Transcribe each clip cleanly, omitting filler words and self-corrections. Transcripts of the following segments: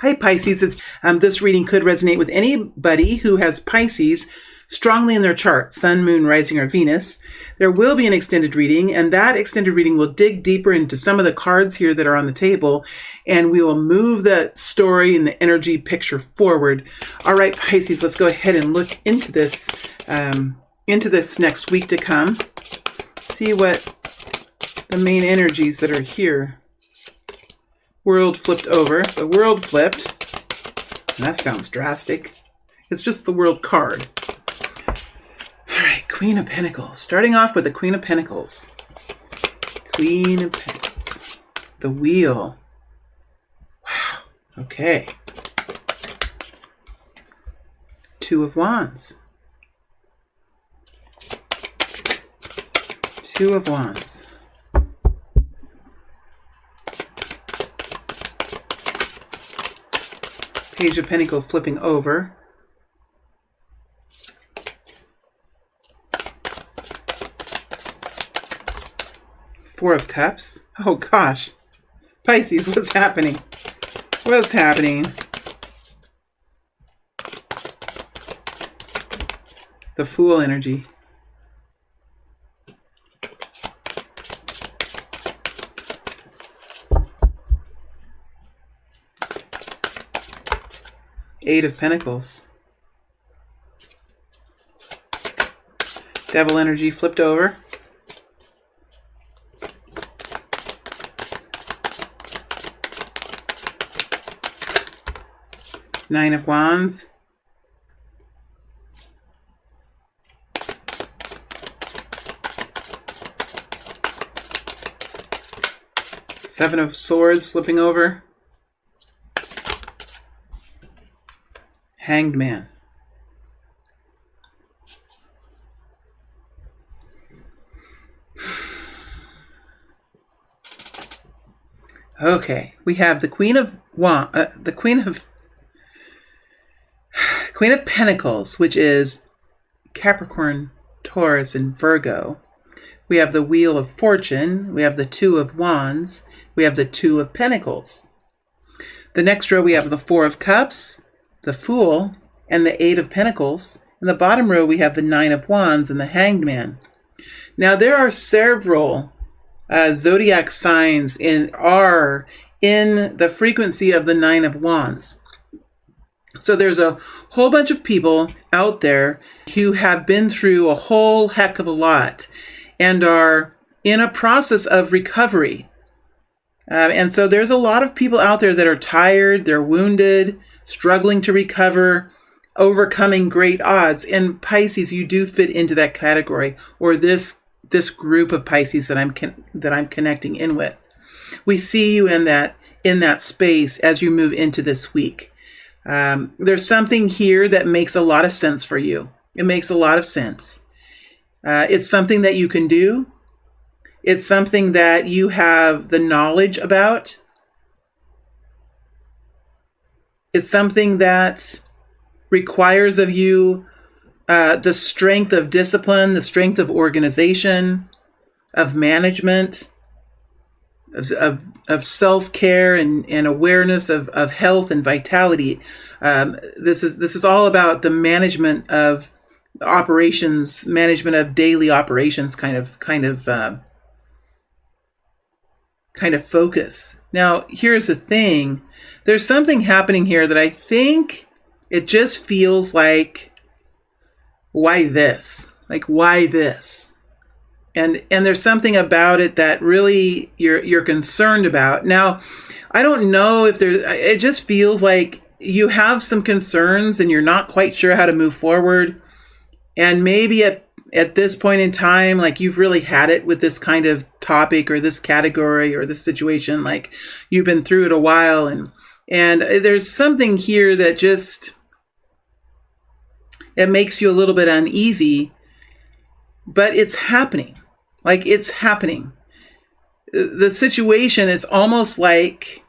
Hi Pisces, this reading could resonate with anybody who has Pisces strongly in their chart, Sun, Moon, Rising, or Venus. There will be an extended reading, and that extended reading will dig deeper into some of the cards here that are on the table, and we will move the story and the energy picture forward. All right, Pisces, let's go ahead and look into this next week to come. See what the main energies that are here. World flipped over. The world flipped. And that sounds drastic. It's just the world card. All right, Queen of Pentacles. Starting off with the Queen of Pentacles. Queen of Pentacles. The Wheel. Wow. Okay. Two of Wands. Two of Wands. Page of Pentacles flipping over. Four of Cups. Oh gosh. Pisces, what's happening? What's happening? The Fool energy. Eight of Pentacles. Devil energy flipped over. Nine of Wands. Seven of Swords flipping over. Hanged Man. Okay, we have the Queen of Pentacles, which is Capricorn, Taurus, and Virgo. We have the Wheel of Fortune. We have the Two of Wands. We have the Two of Pentacles. The next row we have the Four of Cups, the Fool, and the Eight of Pentacles. In the bottom row, we have the Nine of Wands and the Hanged Man. Now, there are several zodiac signs in the frequency of the Nine of Wands. So there's a whole bunch of people out there who have been through a whole heck of a lot and are in a process of recovery. And so there's a lot of people out there that are tired, they're wounded, struggling to recover, overcoming great odds. And Pisces, you do fit into that category, or this group of Pisces that I'm connecting in with. We see you in that space as you move into this week. There's something here that makes a lot of sense for you. It makes a lot of sense. It's something that you can do. It's something that you have the knowledge about. It's something that requires of you the strength of discipline, the strength of organization, of management, of self-care and awareness of health and vitality. This is all about the management of operations, management of daily operations, kind of focus. Now, here's the thing. There's something happening here that I think it just feels like, why this? Like, why this? And there's something about it that really you're concerned about. Now, I don't know if it just feels like you have some concerns and you're not quite sure how to move forward. And maybe at this point in time, like, you've really had it with this kind of topic or this category or this situation, like you've been through it a while, and there's something here that just, it makes you a little bit uneasy, but it's happening. Like, it's happening. The situation is almost like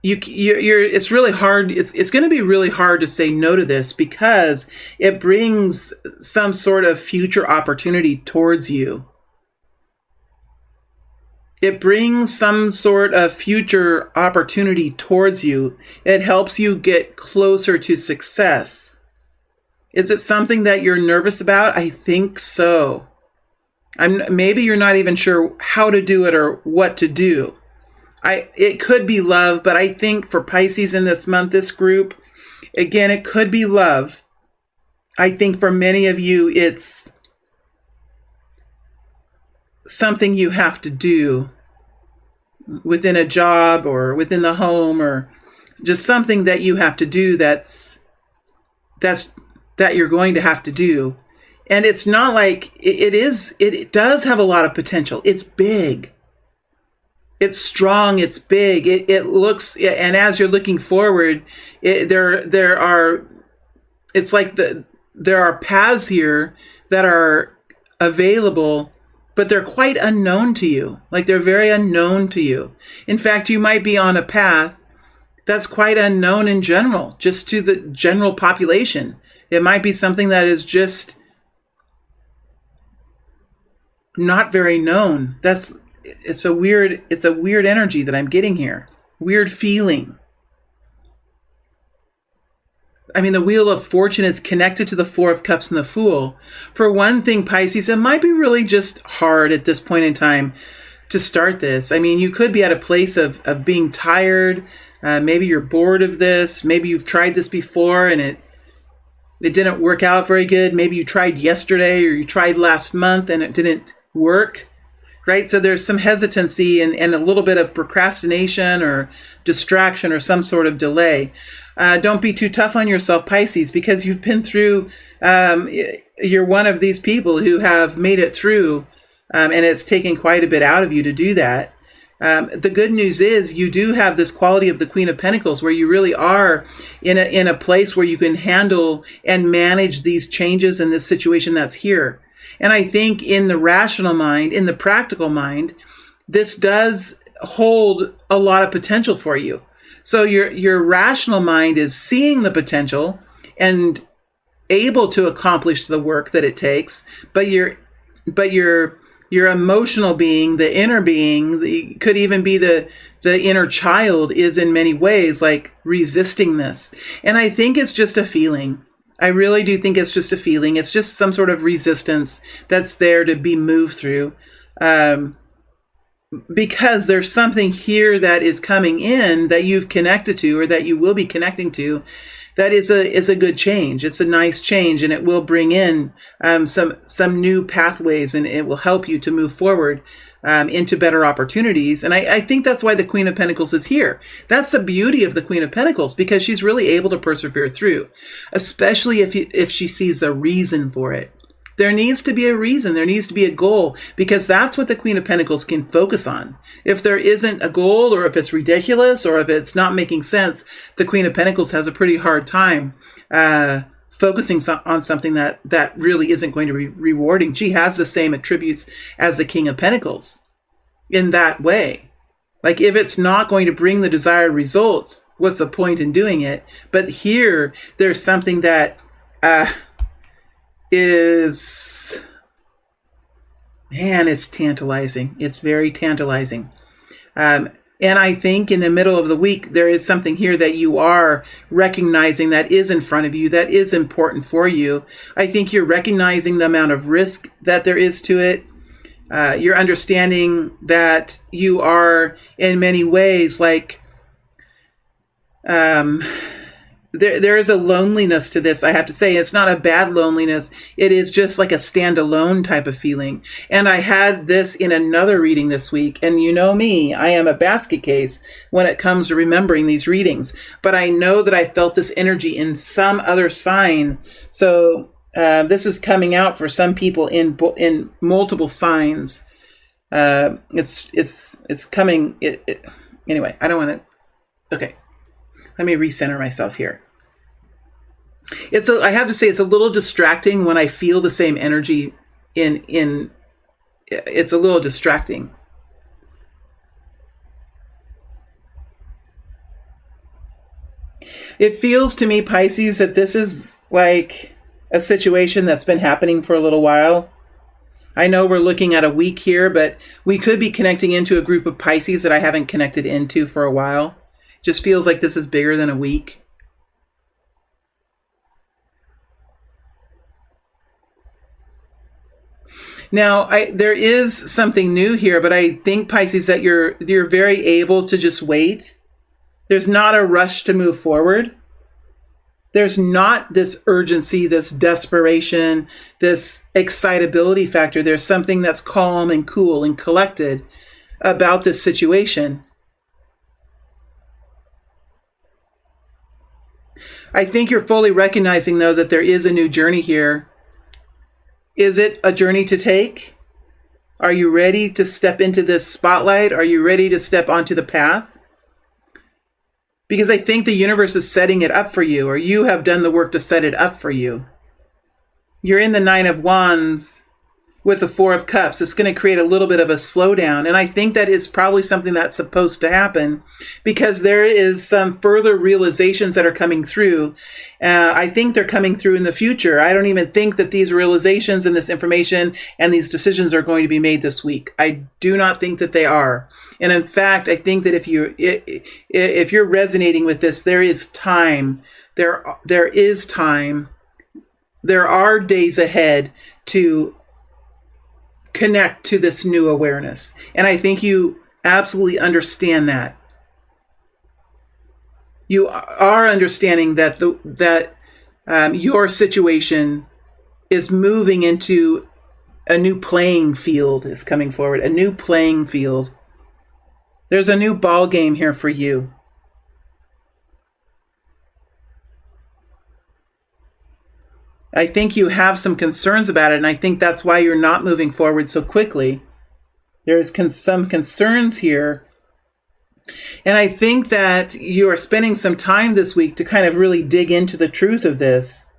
it's really hard. It's going to be really hard to say no to this because it brings some sort of future opportunity towards you. It brings some sort of future opportunity towards you. It helps you get closer to success. Is it something that you're nervous about? I think so. Maybe you're not even sure how to do it or what to do. It could be love, but I think for Pisces in this month, this group, again, it could be love. I think for many of you, it's something you have to do within a job or within the home, or just something that you have to do that you're going to have to do. And it's not like it does have a lot of potential. It's big. It's strong. It's big. It looks, and as you're looking forward, there are paths here that are available, but they're quite unknown to you. Like, they're very unknown to you. In fact, you might be on a path that's quite unknown in general, just to the general population. It might be something that is just not very known. It's a weird energy that I'm getting here. Weird feeling. I mean, the Wheel of Fortune is connected to the Four of Cups and the Fool. For one thing, Pisces, it might be really just hard at this point in time to start this. I mean, you could be at a place of being tired. Maybe you're bored of this. Maybe you've tried this before and it didn't work out very good. Maybe you tried yesterday or you tried last month and it didn't work, right? So there's some hesitancy and a little bit of procrastination or distraction or some sort of delay. Don't be too tough on yourself, Pisces, because you've been through, you're one of these people who have made it through, and it's taken quite a bit out of you to do that. The good news is you do have this quality of the Queen of Pentacles, where you really are in a place where you can handle and manage these changes in this situation that's here. And I think in the rational mind, in the practical mind, this does hold a lot of potential for you. So your rational mind is seeing the potential and able to accomplish the work that it takes, but your emotional being, the inner being, could even be the inner child, is in many ways like resisting this. And I think it's just a feeling. I really do think it's just a feeling. It's just some sort of resistance that's there to be moved through. Because there's something here that is coming in that you've connected to, or that you will be connecting to, that is a good change. It's a nice change, and it will bring in some new pathways, and it will help you to move forward into better opportunities. And I think that's why the Queen of Pentacles is here. That's the beauty of the Queen of Pentacles, because she's really able to persevere through, especially if she sees a reason for it. There needs to be a reason. There needs to be a goal, because that's what the Queen of Pentacles can focus on. If there isn't a goal, or if it's ridiculous, or if it's not making sense, the Queen of Pentacles has a pretty hard time focusing on something that really isn't going to be rewarding. She has the same attributes as the King of Pentacles in that way. Like, if it's not going to bring the desired results, what's the point in doing it? But here, there's something that is, man, it's tantalizing. It's very tantalizing. And I think in the middle of the week, there is something here that you are recognizing that is in front of you, that is important for you. I think you're recognizing the amount of risk that there is to it. You're understanding that you are in many ways like, there is a loneliness to this, I have to say. It's not a bad loneliness. It is just like a standalone type of feeling. And I had this in another reading this week. And you know me, I am a basket case when it comes to remembering these readings. But I know that I felt this energy in some other sign. So this is coming out for some people in multiple signs. It's coming. Anyway, I don't want to. Okay. Let me recenter myself here. I have to say, it's a little distracting when I feel the same energy it's a little distracting. It feels to me, Pisces, that this is like a situation that's been happening for a little while. I know we're looking at a week here, but we could be connecting into a group of Pisces that I haven't connected into for a while. Just feels like this is bigger than a week. Now, there is something new here, but I think, Pisces, that you're very able to just wait. There's not a rush to move forward. There's not this urgency, this desperation, this excitability factor. There's something that's calm and cool and collected about this situation. I think you're fully recognizing, though, that there is a new journey here. Is it a journey to take? Are you ready to step into this spotlight? Are you ready to step onto the path? Because I think the universe is setting it up for you, or you have done the work to set it up for you. You're in the Nine of Wands with the Four of Cups. It's going to create a little bit of a slowdown. And I think that is probably something that's supposed to happen because there is some further realizations that are coming through. I think they're coming through in the future. I don't even think that these realizations and this information and these decisions are going to be made this week. I do not think that they are. And in fact, I think that if you're resonating with this, there is time. There is time. There are days ahead to connect to this new awareness. And I think you absolutely understand that. You are understanding that your situation is moving into a new playing field, is coming forward, a new playing field. There's a new ball game here for you. I think you have some concerns about it, and I think that's why you're not moving forward so quickly. There's some concerns here. And I think that you are spending some time this week to kind of really dig into the truth of this.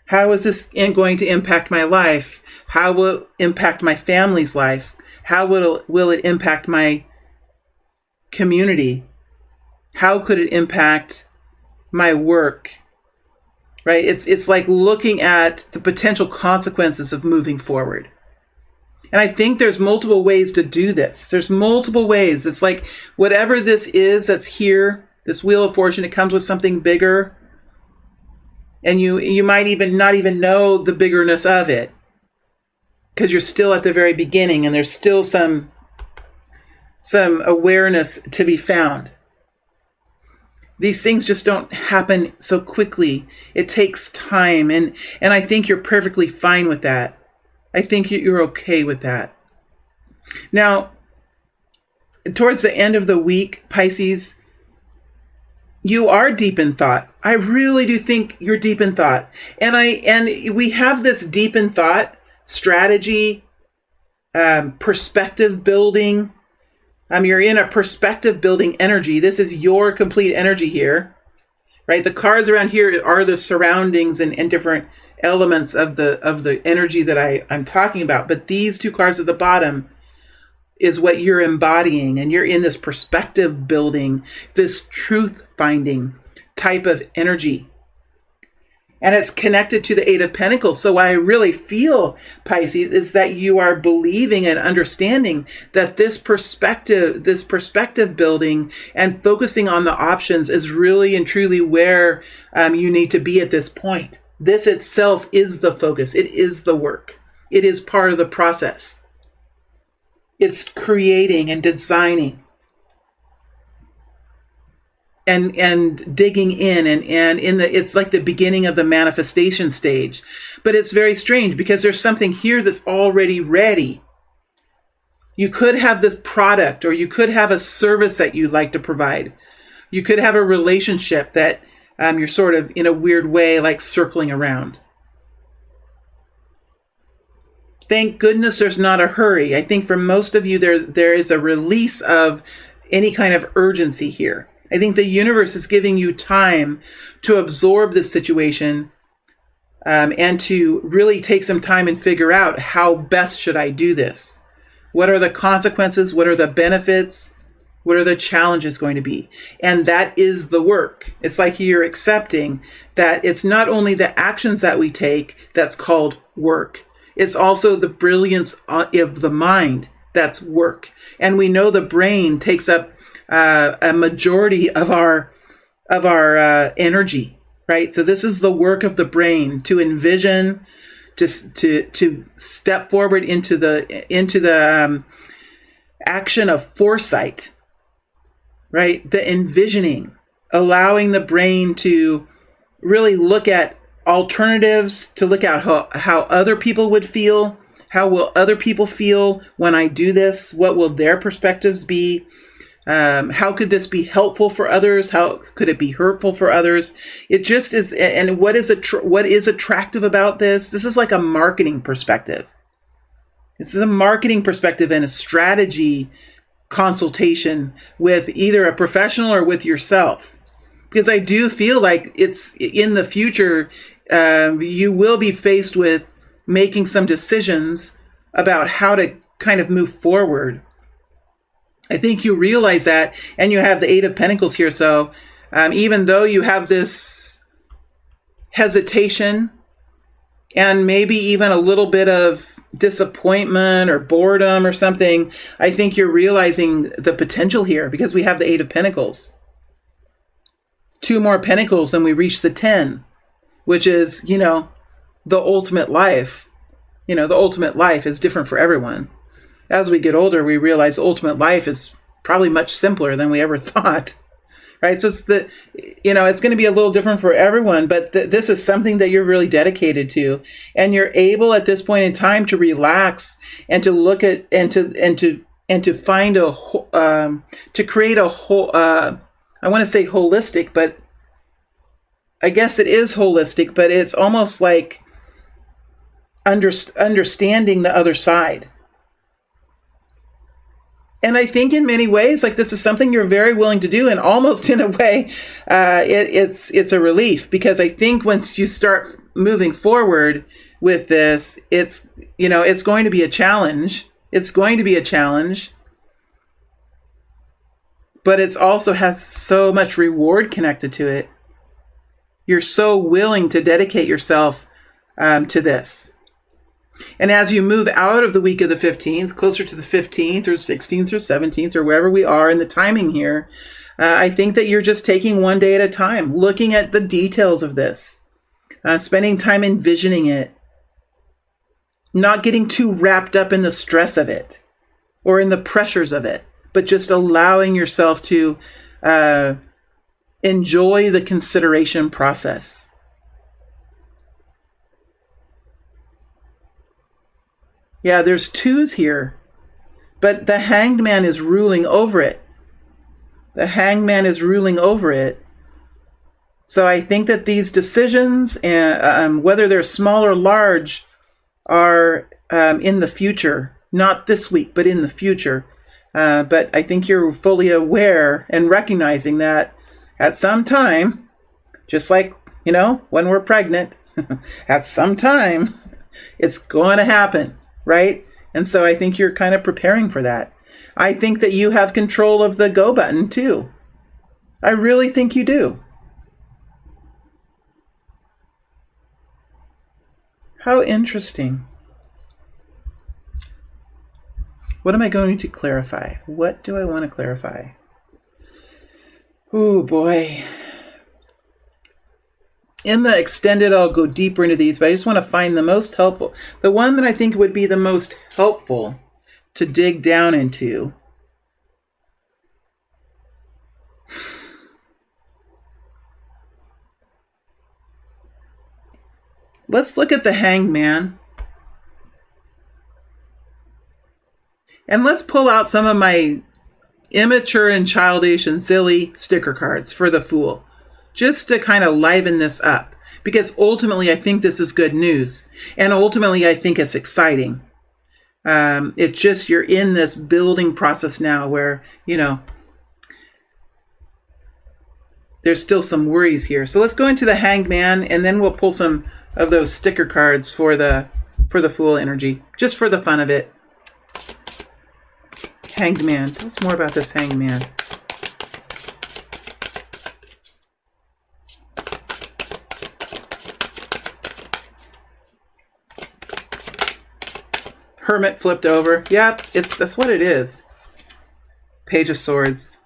How is this going to impact my life? How will it impact my family's life? How will it impact my community? How could it impact my work? Right? It's like looking at the potential consequences of moving forward. And I think there's multiple ways to do this. There's multiple ways. It's like whatever this is that's here, this Wheel of Fortune, it comes with something bigger. And you might even not even know the biggerness of it because you're still at the very beginning and there's still some awareness to be found. These things just don't happen so quickly. It takes time. And I think you're perfectly fine with that. I think you're okay with that. Now, towards the end of the week, Pisces, you are deep in thought. I really do think you're deep in thought. And we have this deep in thought strategy, perspective building. You're in a perspective building energy. This is your complete energy here, right? The cards around here are the surroundings and different elements of the energy that I'm talking about. But these two cards at the bottom is what you're embodying, and you're in this perspective building, this truth finding type of energy. And it's connected to the Eight of Pentacles. So what I really feel, Pisces, is that you are believing and understanding that this perspective building and focusing on the options is really and truly where you need to be at this point. This itself is the focus. It is the work. It is part of the process. It's creating and designing. And digging in and it's like the beginning of the manifestation stage. But it's very strange because there's something here that's already ready. You could have this product, or you could have a service that you'd like to provide. You could have a relationship that you're sort of in a weird way like circling around. Thank goodness there's not a hurry. I think for most of you there is a release of any kind of urgency here. I think the universe is giving you time to absorb this situation and to really take some time and figure out how best should I do this? What are the consequences? What are the benefits? What are the challenges going to be? And that is the work. It's like you're accepting that it's not only the actions that we take that's called work. It's also the brilliance of the mind that's work. And we know the brain takes up a majority of our energy, right? So this is the work of the brain to envision, to step forward into the action of foresight, right? The envisioning, allowing the brain to really look at alternatives, to look at how other people would feel. How will other people feel when I do this? What will their perspectives be? How could this be helpful for others? How could it be hurtful for others? It just is. And what is attractive about this? This is like a marketing perspective. This is a marketing perspective and a strategy consultation with either a professional or with yourself. Because I do feel like it's in the future, you will be faced with making some decisions about how to kind of move forward. I think you realize that, and you have the Eight of Pentacles here. So even though you have this hesitation and maybe even a little bit of disappointment or boredom or something, I think you're realizing the potential here because we have the Eight of Pentacles. 2 more Pentacles and we reach the 10, which is, the ultimate life. The ultimate life is different for everyone. As we get older, we realize ultimate life is probably much simpler than we ever thought, right? So it's it's going to be a little different for everyone, but this is something that you're really dedicated to, and you're able at this point in time to relax and to look at and to find to create a whole. I want to say holistic, but I guess it is holistic, but it's almost like understanding the other side. And I think in many ways, like this is something you're very willing to do, and almost in a way, it's a relief, because I think once you start moving forward with this, it's going to be a challenge. It's going to be a challenge, but it's also has so much reward connected to it. You're so willing to dedicate yourself to this. And as you move out of the week of the 15th, closer to the 15th or 16th or 17th or wherever we are in the timing here, I think that you're just taking one day at a time, looking at the details of this, spending time envisioning it, not getting too wrapped up in the stress of it or in the pressures of it, but just allowing yourself to enjoy the consideration process. Yeah, there's 2s here, but the Hanged Man is ruling over it. The Hanged Man is ruling over it. So I think that these decisions, whether they're small or large, are in the future. Not this week, but in the future. But I think you're fully aware and recognizing that at some time, just like, when we're pregnant, at some time, it's going to happen. Right? And so I think you're kind of preparing for that. I think that you have control of the go button too. I really think you do. How interesting. What am I going to clarify? What do I want to clarify? Oh boy. In the extended, I'll go deeper into these, but I just want to find the most helpful. The one that I think would be the most helpful to dig down into. Let's look at the Hanged Man. And let's pull out some of my immature and childish and silly sticker cards for the Fool, just to kind of liven this up, because ultimately I think this is good news, and ultimately I think it's exciting. It's just you're in this building process now where, there's still some worries here. So let's go into the Hanged Man, and then we'll pull some of those sticker cards for the Fool energy, just for the fun of it. Hanged Man. Tell us more about this Hanged Man. Hermit flipped over. Yep, that's what it is. Page of Swords.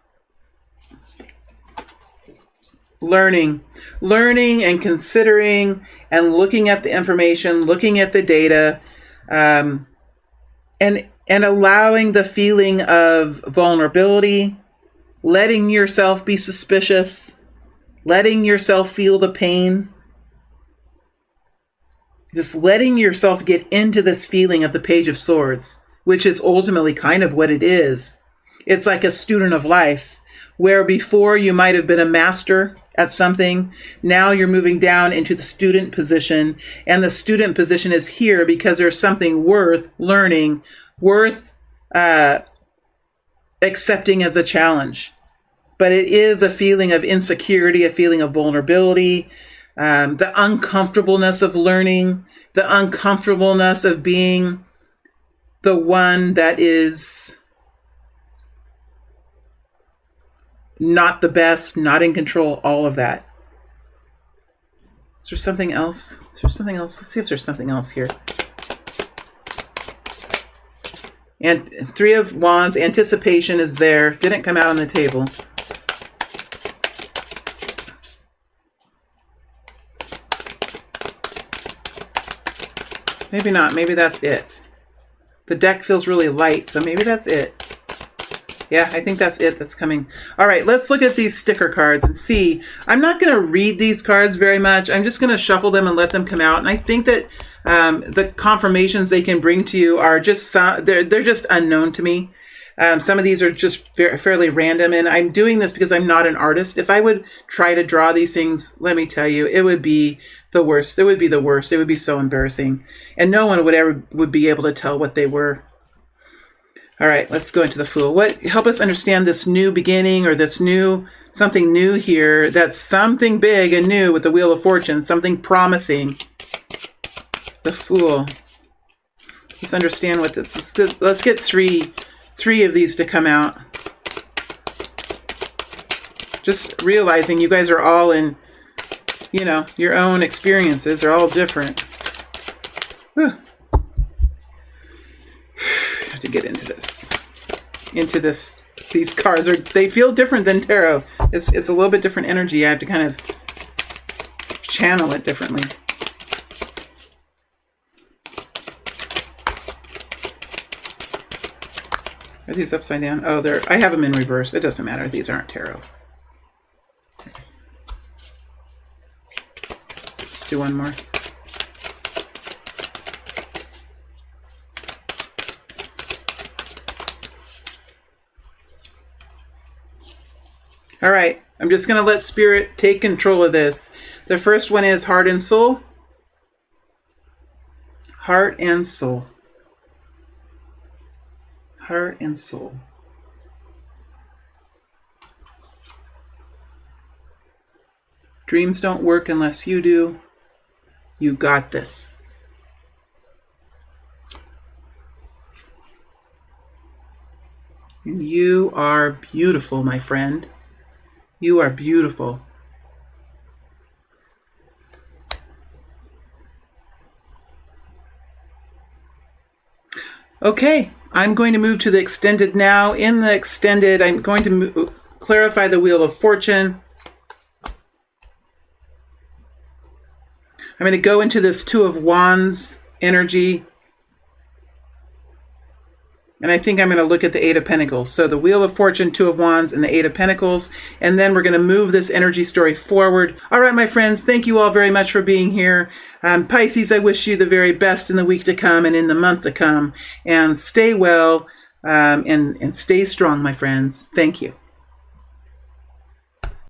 Learning and considering and looking at the information, looking at the data, and allowing the feeling of vulnerability, letting yourself be suspicious, letting yourself feel the pain, just letting yourself get into this feeling of the Page of Swords, which is ultimately kind of what it is. It's like a student of life, where before you might have been a master at something, now you're moving down into the student position, and the student position is here because there's something worth learning, worth accepting as a challenge. But it is a feeling of insecurity, a feeling of vulnerability, the uncomfortableness of learning, the uncomfortableness of being the one that is not the best, not in control, all of that. Is there something else? Is there something else? Let's see if there's something else here. And Three of Wands, anticipation is there. Didn't come out on the table. Maybe not. Maybe that's it. The deck feels really light, so maybe that's it. Yeah, I think that's it that's coming. All right, let's look at these sticker cards and see. I'm not going to read these cards very much. I'm just going to shuffle them and let them come out. And I think that the confirmations they can bring to you are just, they're just unknown to me. Some of these are just fairly random. And I'm doing this because I'm not an artist. If I would try to draw these things, let me tell you, it would be the worst. It would be the worst. It would be so embarrassing. And no one would be able to tell what they were. All right, let's go into the Fool. Help us understand this new beginning, or this something new here. That's something big and new with the Wheel of Fortune, something promising. The Fool. Let's understand what this is. Let's get three of these to come out. Just realizing you guys are all in, your own experiences are all different. Whew. To get into this. These cards they feel different than tarot. It's a little bit different energy. I have to kind of channel it differently. Are these upside down? Oh, I have them in reverse. It doesn't matter. These aren't tarot. Let's do one more. All right, I'm just going to let Spirit take control of this. The first one is Heart and Soul. Heart and Soul. Heart and Soul. Dreams don't work unless you do. You got this. And you are beautiful, my friend. You are beautiful. Okay, I'm going to move to the extended now. In the extended, I'm going to clarify the Wheel of Fortune. I'm going to go into this Two of Wands energy. And I think I'm going to look at the Eight of Pentacles. So the Wheel of Fortune, Two of Wands, and the Eight of Pentacles. And then we're going to move this energy story forward. All right, my friends, thank you all very much for being here. Pisces, I wish you the very best in the week to come and in the month to come. And stay well and stay strong, my friends. Thank you.